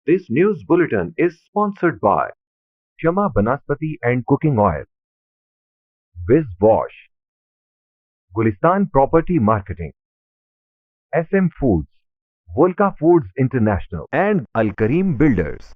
This news bulletin is sponsored by Shama Banaspati and Cooking Oil, Viz Wash, Gulistan Property Marketing, SM Foods, Volca Foods International, and Al Kareem Builders.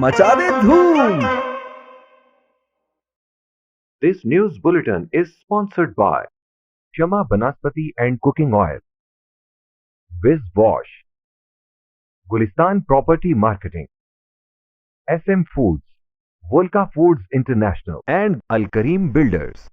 मचा दे धूम। This news bulletin is sponsored by Shama Banaspati and Cooking Oil, Viz Wash, Gulistan Property Marketing, SM Foods, Volca Foods International, and Al Kareem Builders.